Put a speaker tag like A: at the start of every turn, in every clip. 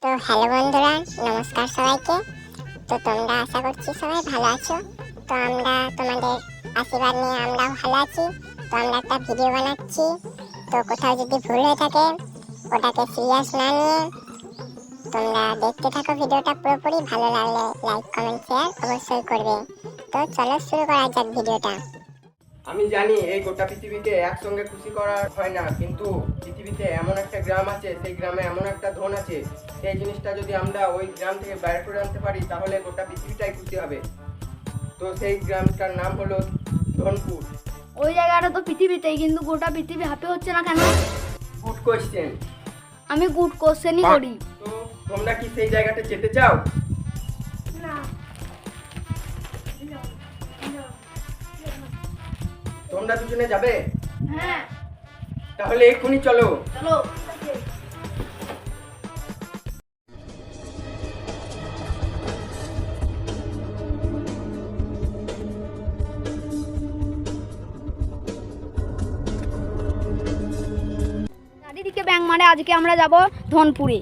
A: তো হ্যালো বন্ধুরা, নমস্কার সবাইকে। তো তোমরা আশা করছি সবাই ভালো আছো। তো আমরা তোমাদের আশীর্বাদ নিয়ে আমরাও ভালো আছি। তো আমরা একটা ভিডিও বানাচ্ছি। তো কোথাও যদি ভুল হয়ে থাকে ওটাকে সিরিয়াস না নিয়ে তোমরা দেখতে থাকো ভিডিওটা পুরোপুরি। ভালো লাগলে লাইক কমেন্ট শেয়ার অবশ্যই করবে। তো চলো শুরু করা যাক ভিডিওটা।
B: আমি জানি এই গোটা পৃথিবীতে একসঙ্গে খুশি করা হয় না, কিন্তু পৃথিবীতে এমন একটা গ্রাম আছে, সেই গ্রামে এমন একটা ধন আছে, সেই জিনিসটা যদি আমরা ওই গ্রাম থেকে বাইরে করে আনতে পারি তাহলে গোটা পৃথিবীটাই খুশি হবে। তো সেই গ্রামটার নাম হলো ধনপুর।
C: ওই জায়গাটা তো পৃথিবীতেই, কিন্তু গোটা পৃথিবী হাতে হচ্ছে না কেন?
B: Good question.
C: আমি গুড কোশ্চেনই করি।
B: তো তোমরা কি সেই জায়গাটা যেতে চাও?
C: না।
B: তোমরা দুজনে যাবে?
C: হ্যাঁ,
B: তাহলে এক্ষুনি চলো।
C: চলো। চারিদিকে ব্যাঙ মারে, আজকে আমরা যাব ধনপুরে।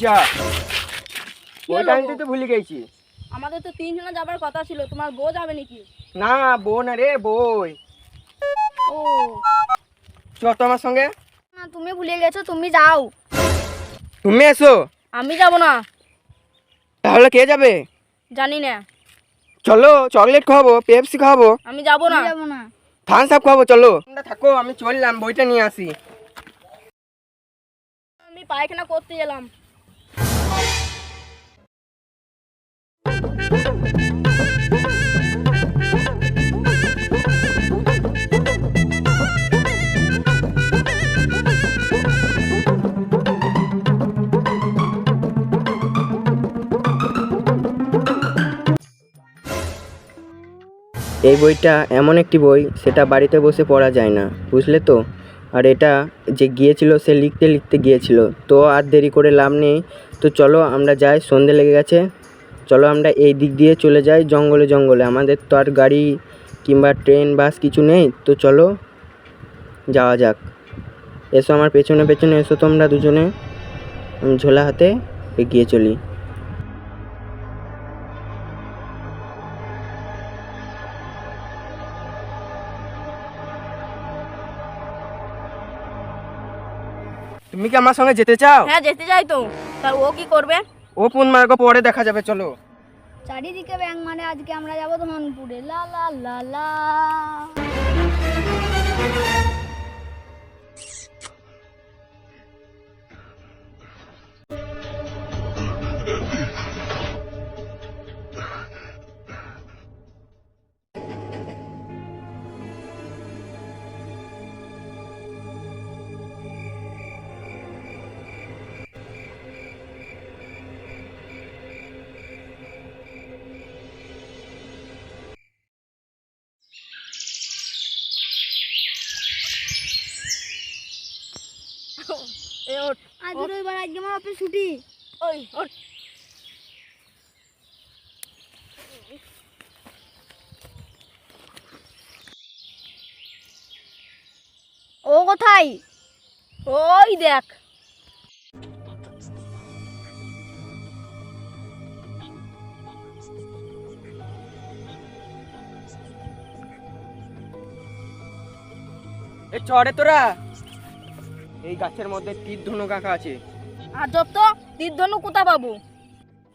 B: যা,
C: কি
B: ওইটা
C: হলো?
B: আমি তো ভুলে গেছি।
C: আমাদের তো 3 জনে যাবার কথা ছিল, তোমার বউ যাবে নাকি?
B: না, বউ না রে, বই।
C: ও
B: চ তো আমার সঙ্গে।
C: না, তুমি ভুলে গেছো, তুমি যাও।
B: তুমি এসো।
C: আমি যাব না।
B: তাহলে কে যাবে?
C: জানি না।
B: চলো, চকলেট খাওয়াবো, পেপসি খাওয়াবো,
C: আমি যাব না।
B: থামস আপ খাওয়াবো, চলো। তোমরা থাকো, আমি চললাম, বইটা নিয়ে আসি।
C: আমি পায়খানা করতে গেলাম।
B: এই বইটা এমন একটি বই, সেটা বাড়িতে বসে পড়া যায় না, বুঝলে তো। আর এটা যে গিয়েছিল সে লিখতে লিখতে গিয়েছিল, তো আর দেরি করে লাভ নেই। তো চলো আমরা যাই, সন্ধে লেগে গেছে। চলো আমরা এই দিক দিয়ে চলে যাই, জঙ্গলে জঙ্গলে। আমাদের তো আর গাড়ি কিংবা ট্রেন বাস কিছু নেই, তো চলো যাওয়া যাক। এসো আমার পেছনে পেছনে এসো তোমরা দুজনে, আমি ঝোলা হাতে এগিয়ে চলি। তুমি কি আমার সঙ্গে যেতে চাও?
C: হ্যাঁ, যেতে চাই তো। তার ও কি করবে?
B: ও কোন মার্গ পরে দেখা যাবে, চলো।
C: চারিদিকে ব্যাঙ মানে, আজকে আমরা যাব ধনপুরে। লা লা লা লা। এ ওঠ, আজ রবিবার, আজকে আমার অফিস ছুটি। ওই ওঠ। ও কোথায়? ওই দেখ।
B: এ চড়ে তোরা, এই গাছের মধ্যে তীর ধনুক আঁকা আছে।
C: আর যত তো তীর ধনুক কোথা পাবো?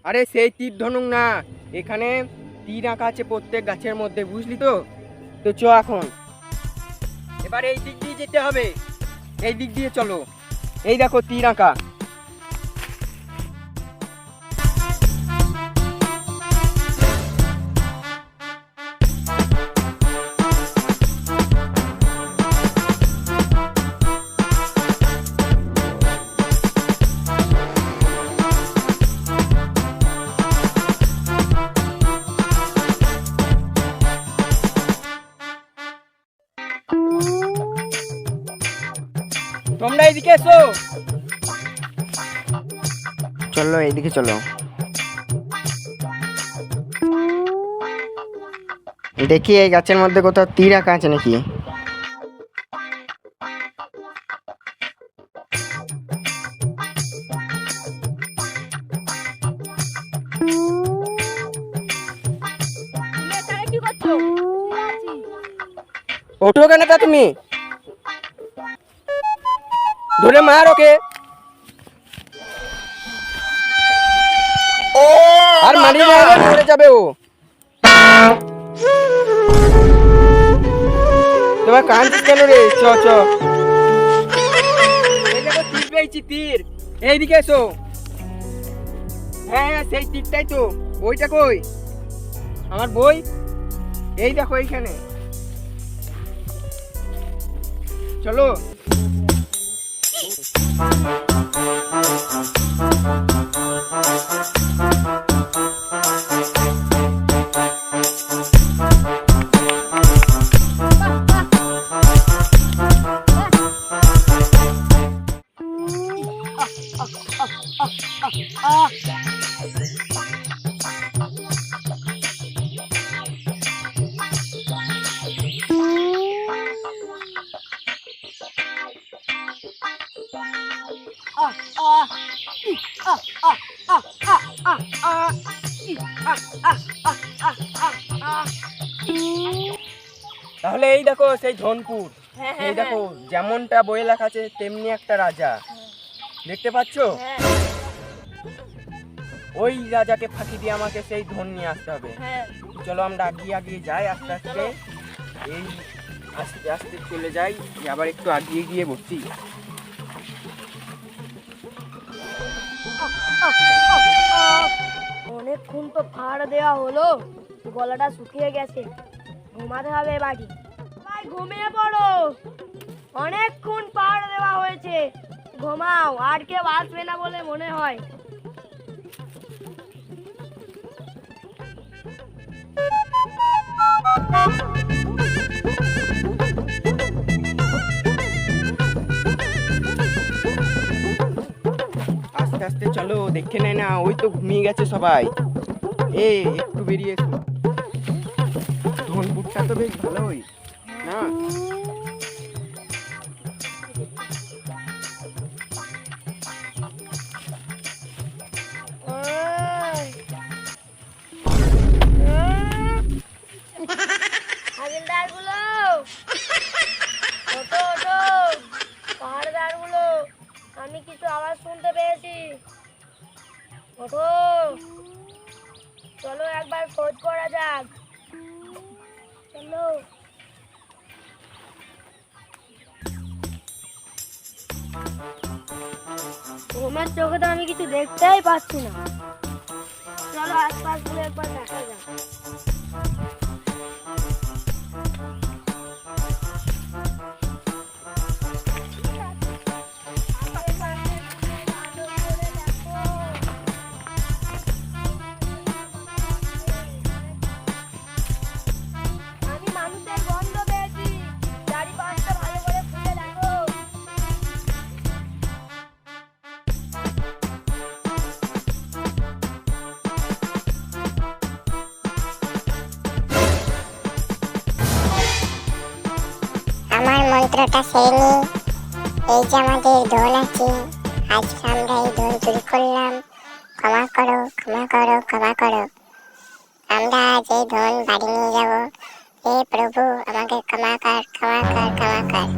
B: আরে সেই তীর ধনুক না, এখানে তীর আঁকা আছে প্রত্যেক গাছের মধ্যে, বুঝলি তো। তো চ এখন, এবার এই দিক দিয়ে যেতে হবে, এই দিক দিয়ে চলো। এই দেখো তীর আঁকা। তোমরা এদিকে এসো, চলো এইদিকে চলো। দেখি এই গাছের মধ্যে কোথাও তীর রাখা আছে নাকি।
C: তুমি এখানে কি করছো? আছি।
B: ওঠো কেন তা তুমি, ধরে মার ওকে। আর মারি না পড়ে যাবে ও। তোমার কাঁদছিস কেন রে? চ চ, এই দেখো তীর পেয়েছি, তীর। এইদিকে এসো। হ্যাঁ হ্যাঁ, সেই তীরটাই তো। বইটা কই? আমার বই এই দেখো এইখানে। চলো। তাহলে এই দেখো সেই ধনপুর। এই দেখো যেমনটা বইয়ে লেখা আছে তেমনি একটা রাজা দেখতে পাচ্ছ। ওই রাজাকে ফাঁকি দিয়ে আমাকে সেই ধন নিয়ে আসতে হবে। চলো আমরা আগিয়ে আগিয়ে যাই, আস্তে আস্তে। এই আস্তে আস্তে চলে যাই, আবার একটু আগিয়ে গিয়ে বসি।
C: অনেকক্ষণ তো ফাড় দেওয়া হলো, গলাটা শুকিয়ে গেছে, ঘুমাতে হবে বাড়ি। ভাই ঘুমিয়ে পড়ো, অনেকক্ষণ পাড় দেওয়া হয়েছে, ঘুমাও। আর কেউ আসবে না বলে মনে হয়।
B: আস্তে আস্তে চলো, দেখে নেয় না, ওই তো ঘুমিয়ে গেছে সবাই। একটু বেরিয়ে এসো। ধনপুরটা তো বেশ ভালোই না?
C: হাবিলদারগুলো, ওঠো ওঠো, পাহাড়দারগুলো, আমি কিছু আওয়াজ শুনতে পেয়েছি। ওঠো, চলো একবার খোঁজ করা যাক। চলো। তোমার চোখে তো আমি কিছু দেখতেই পাচ্ছি না। চলো আশপাশ গুলো একবার দেখা যাক। আমি মানুষের গন্ধ পেয়েছি, চারিপাশটা ভালো করে খুঁজে দেখো।
A: আমার মন্ত্রটা সেরে নি। এই যে আমাদের ধন আছে, আজকে আমরা এই ধন চুরি করলাম। ক্ষমা করো, ক্ষমা করো, ক্ষমা করো। আমরা আজ এই ধন বাড়ি নিয়ে যাব। হে প্রভু, আমাকে ক্ষমা কর, ক্ষমা কর, ক্ষমা কর।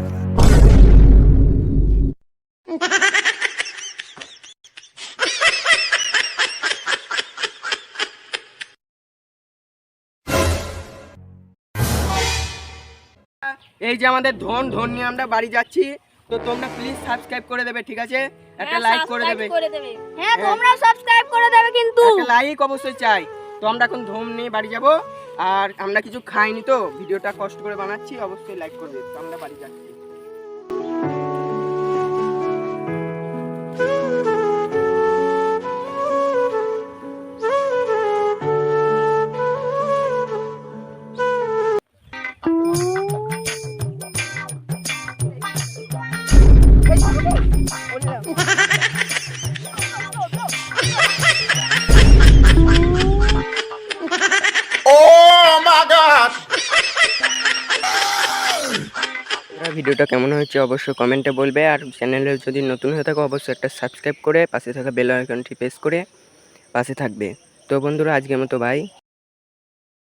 B: এই যে আমাদের ধন নিয়ে আমরা বাড়ি যাচ্ছি। তো তোমরা প্লিজ সাবস্ক্রাইব করে দেবে, ঠিক আছে? একটা লাইক করে দেবে।
C: হ্যাঁ, তোমরা সাবস্ক্রাইব করে দেবে কিন্তু।
B: একটা লাইক অবশ্যই চাই। তো আমরা এখন ধন নিয়ে বাড়ি যাব, আর আমরা কিছু খাইনি, তো ভিডিওটা কষ্ট করে বানাচ্ছি, অবশ্যই লাইক করবে। তো আমরা বাড়ি যাচ্ছি।
D: Oh my God!
B: ভিডিওটা কেমন হয়েছে অবশ্যই কমেন্টে বলবে, আর চ্যানেলে যদি নতুন হয়ে থাকো অবশ্যই একটা সাবস্ক্রাইব করে পাশে থাকা বেল আইকনটি প্রেস করে পাশে থাকবে। তো বন্ধুরা আজকের মতো বাই।